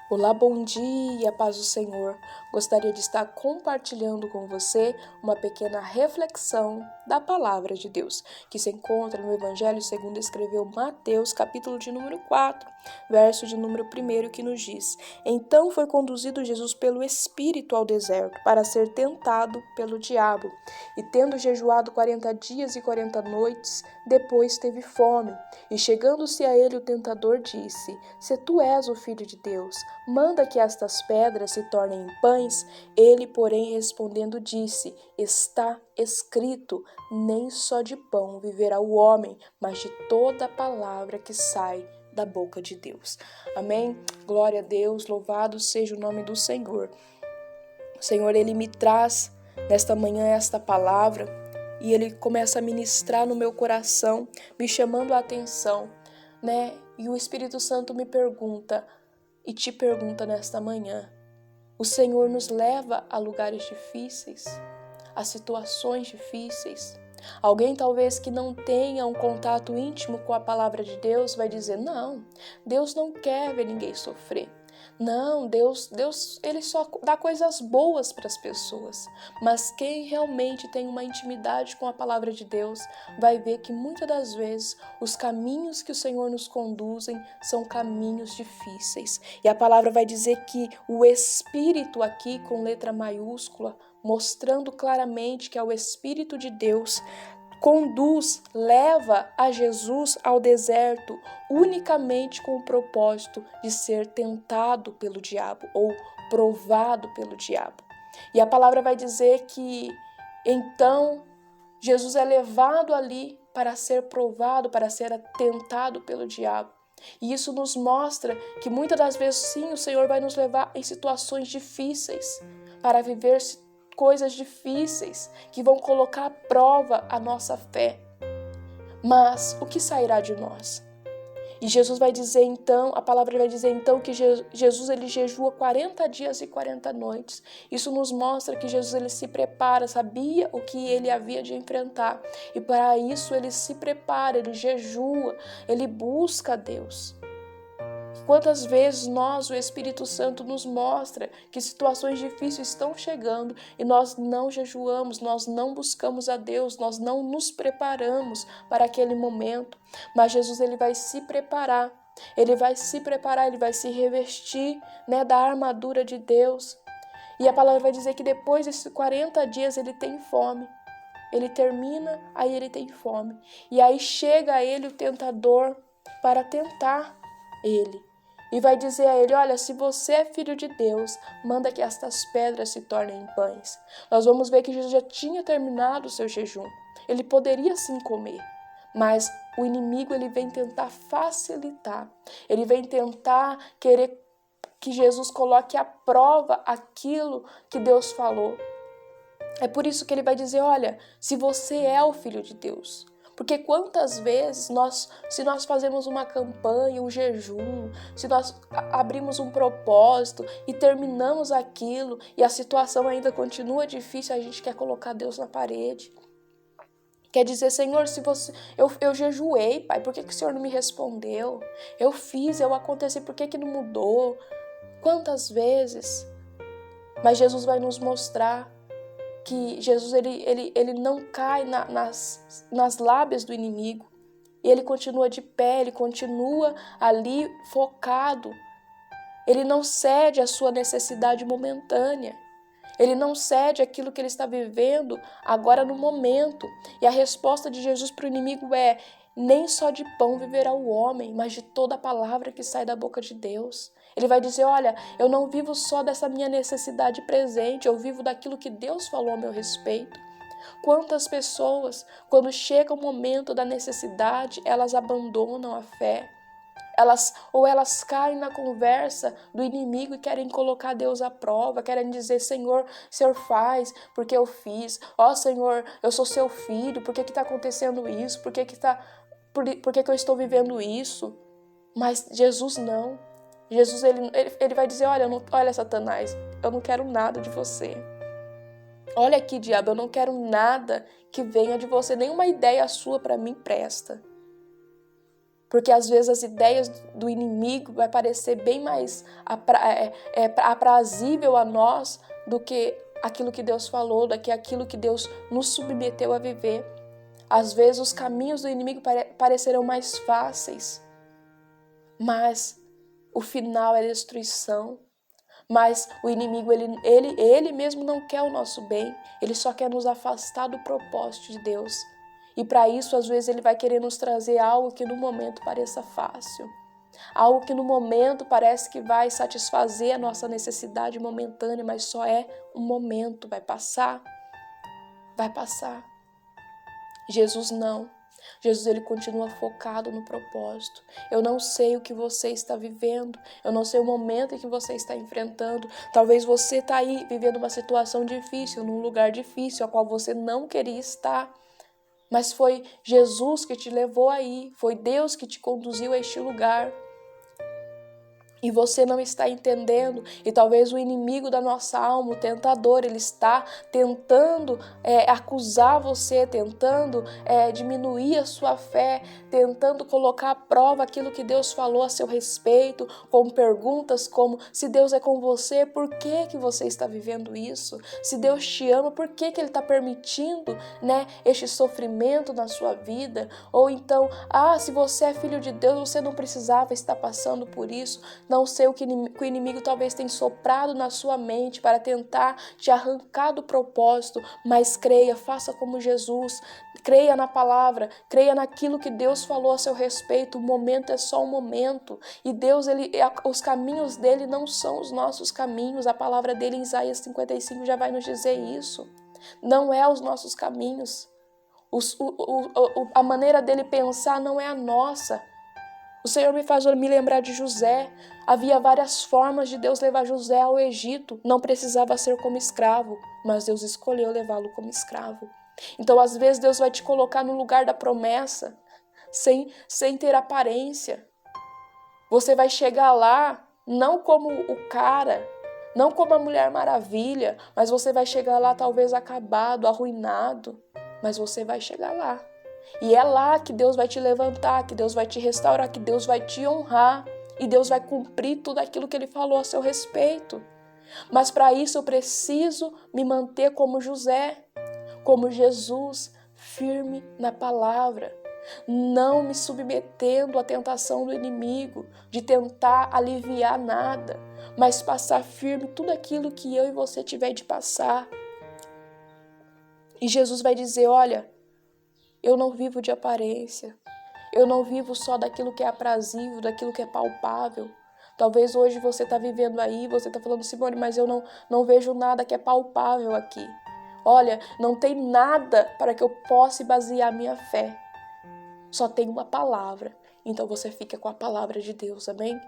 Olá, bom dia, paz do Senhor. Gostaria de estar compartilhando com você uma pequena reflexão da palavra de Deus, que se encontra no Evangelho segundo escreveu Mateus, capítulo de número 4, verso de número 1, que nos diz: Então foi conduzido Jesus pelo Espírito ao deserto, para ser tentado pelo diabo. E tendo jejuado 40 dias e 40 noites, depois teve fome. E chegando-se a ele o tentador disse: Se tu és o Filho de Deus, manda que estas pedras se tornem em pães. Ele, porém, respondendo, disse: Está escrito, nem só de pão viverá o homem, mas de toda a palavra que sai da boca de Deus. Amém? Glória a Deus, louvado seja o nome do Senhor. O Senhor, Ele me traz nesta manhã esta palavra e Ele começa a ministrar no meu coração, me chamando a atenção, né? E o Espírito Santo me pergunta, e te pergunta nesta manhã: o Senhor nos leva a lugares difíceis, a situações difíceis? Alguém talvez que não tenha um contato íntimo com a palavra de Deus vai dizer: não, Deus não quer ver ninguém sofrer. Não, Deus, Ele só dá coisas boas para as pessoas. Mas quem realmente tem uma intimidade com a palavra de Deus vai ver que muitas das vezes os caminhos que o Senhor nos conduzem são caminhos difíceis. E a palavra vai dizer que o Espírito aqui com letra maiúscula, mostrando claramente que é o Espírito de Deus, conduz, leva a Jesus ao deserto unicamente com o propósito de ser tentado pelo diabo ou provado pelo diabo. E a palavra vai dizer que então Jesus é levado ali para ser provado, para ser tentado pelo diabo. E isso nos mostra que muitas das vezes sim, o Senhor vai nos levar em situações difíceis para viver coisas difíceis que vão colocar à prova a nossa fé. Mas o que sairá de nós? E Jesus vai dizer então, a palavra vai dizer então que Jesus ele jejua 40 dias e 40 noites. Isso nos mostra que Jesus ele se prepara, sabia o que ele havia de enfrentar. E para isso ele se prepara, ele jejua, ele busca a Deus. Quantas vezes nós, o Espírito Santo, nos mostra que situações difíceis estão chegando e nós não jejuamos, nós não buscamos a Deus, nós não nos preparamos para aquele momento. Mas Jesus ele vai se preparar, ele vai se revestir, né, da armadura de Deus. E a palavra vai dizer que depois desses 40 dias ele tem fome. Ele termina, aí ele tem fome. E aí chega a ele o tentador para tentar ele. E vai dizer a ele: olha, se você é filho de Deus, manda que estas pedras se tornem em pães. Nós vamos ver que Jesus já tinha terminado o seu jejum. Ele poderia sim comer, mas o inimigo ele vem tentar facilitar. Ele vem tentar querer que Jesus coloque à prova aquilo que Deus falou. É por isso que ele vai dizer: olha, se você é o filho de Deus. Porque quantas vezes se nós fazemos uma campanha, um jejum, se nós abrimos um propósito e terminamos aquilo e a situação ainda continua difícil, a gente quer colocar Deus na parede. Quer dizer: Senhor, se eu jejuei, Pai, por que o Senhor não me respondeu? Eu fiz, eu aconteci, por que não mudou? Quantas vezes? Mas Jesus vai nos mostrar que Jesus ele não cai nas lábias do inimigo. E ele continua de pé, ele continua ali focado. Ele não cede à sua necessidade momentânea. Ele não cede àquilo que ele está vivendo agora no momento. E a resposta de Jesus para o inimigo é: nem só de pão viverá o homem, mas de toda a palavra que sai da boca de Deus. Ele vai dizer: olha, eu não vivo só dessa minha necessidade presente, eu vivo daquilo que Deus falou a meu respeito. Quantas pessoas, quando chega o momento da necessidade, elas abandonam a fé. Elas caem na conversa do inimigo e querem colocar Deus à prova, querem dizer: Senhor faz, porque eu fiz. Ó Senhor, eu sou seu filho, por que está acontecendo isso? Por que eu estou vivendo isso? Mas Jesus não. Jesus ele vai dizer: olha Satanás, eu não quero nada de você. Olha aqui, diabo, eu não quero nada que venha de você, nenhuma ideia sua para mim presta. Porque às vezes as ideias do inimigo vai parecer bem mais aprazível a nós do que aquilo que Deus falou, do que aquilo que Deus nos submeteu a viver. Às vezes os caminhos do inimigo parecerão mais fáceis, mas o final é destruição. Mas o inimigo, ele mesmo não quer o nosso bem, ele só quer nos afastar do propósito de Deus. E para isso, às vezes, ele vai querer nos trazer algo que no momento pareça fácil, algo que no momento parece que vai satisfazer a nossa necessidade momentânea, mas só é um momento, vai passar. Jesus não. Jesus, ele continua focado no propósito. Eu não sei o que você está vivendo, eu não sei o momento em que você está enfrentando. Talvez você está aí vivendo uma situação difícil, num lugar difícil, a qual você não queria estar. Mas foi Jesus que te levou aí, foi Deus que te conduziu a este lugar. E você não está entendendo, e talvez o inimigo da nossa alma, o tentador, ele está tentando acusar você, tentando diminuir a sua fé, tentando colocar à prova aquilo que Deus falou a seu respeito, com perguntas como: se Deus é com você, por que você está vivendo isso? Se Deus te ama, por que Ele está permitindo, este sofrimento na sua vida? Ou então, se você é filho de Deus, você não precisava estar passando por isso. Não sei o que o inimigo talvez tenha soprado na sua mente para tentar te arrancar do propósito, mas creia, faça como Jesus, creia na palavra, creia naquilo que Deus falou a seu respeito. O momento é só um momento, e Deus, os caminhos dele não são os nossos caminhos. A palavra dele em Isaías 55 já vai nos dizer isso. Não é os nossos caminhos, a maneira dele pensar não é a nossa. O Senhor me faz me lembrar de José. Havia várias formas de Deus levar José ao Egito. Não precisava ser como escravo, mas Deus escolheu levá-lo como escravo. Então, às vezes, Deus vai te colocar no lugar da promessa, sem ter aparência. Você vai chegar lá, não como o cara, não como a Mulher Maravilha, mas você vai chegar lá talvez acabado, arruinado, mas você vai chegar lá. E é lá que Deus vai te levantar, que Deus vai te restaurar, que Deus vai te honrar. E Deus vai cumprir tudo aquilo que Ele falou a seu respeito. Mas para isso eu preciso me manter como José, como Jesus, firme na palavra. Não me submetendo à tentação do inimigo, de tentar aliviar nada, mas passar firme tudo aquilo que eu e você tiver de passar. E Jesus vai dizer: olha, eu não vivo de aparência. Eu não vivo só daquilo que é aprazível, daquilo que é palpável. Talvez hoje você está vivendo aí, você está falando: Simone, mas eu não vejo nada que é palpável aqui. Olha, não tem nada para que eu possa basear minha fé. Só tem uma palavra. Então você fica com a palavra de Deus, amém?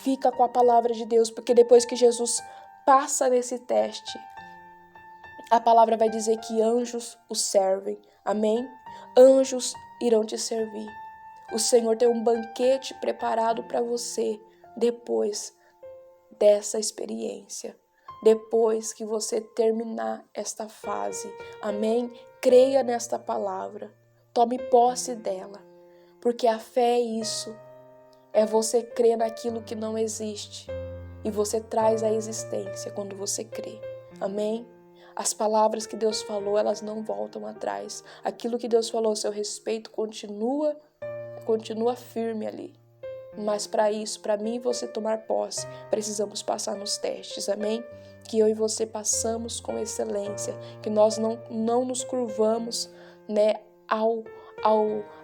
Fica com a palavra de Deus, porque depois que Jesus passa nesse teste, a palavra vai dizer que anjos o servem, amém? Anjos irão te servir. O Senhor tem um banquete preparado para você depois dessa experiência, depois que você terminar esta fase, amém? Creia nesta palavra, tome posse dela, porque a fé é isso, é você crer naquilo que não existe e você traz a existência quando você crê, amém? As palavras que Deus falou, elas não voltam atrás. Aquilo que Deus falou a seu respeito continua firme ali. Mas para isso, para mim e você tomar posse, precisamos passar nos testes, amém? Que eu e você passamos com excelência, que nós não nos curvamos,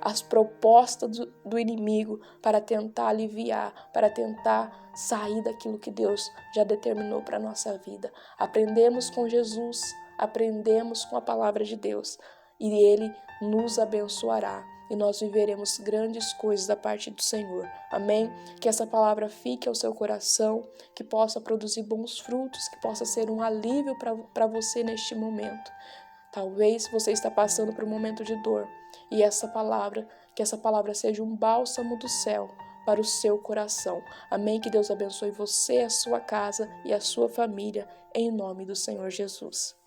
às propostas do inimigo para tentar aliviar, para tentar sair daquilo que Deus já determinou para a nossa vida. Aprendemos com Jesus, aprendemos com a palavra de Deus e Ele nos abençoará e nós viveremos grandes coisas da parte do Senhor. Amém? Que essa palavra fique ao seu coração, que possa produzir bons frutos, que possa ser um alívio para você neste momento. Talvez você está passando por um momento de dor e que essa palavra seja um bálsamo do céu para o seu coração. Amém? Que Deus abençoe você, a sua casa e a sua família, em nome do Senhor Jesus.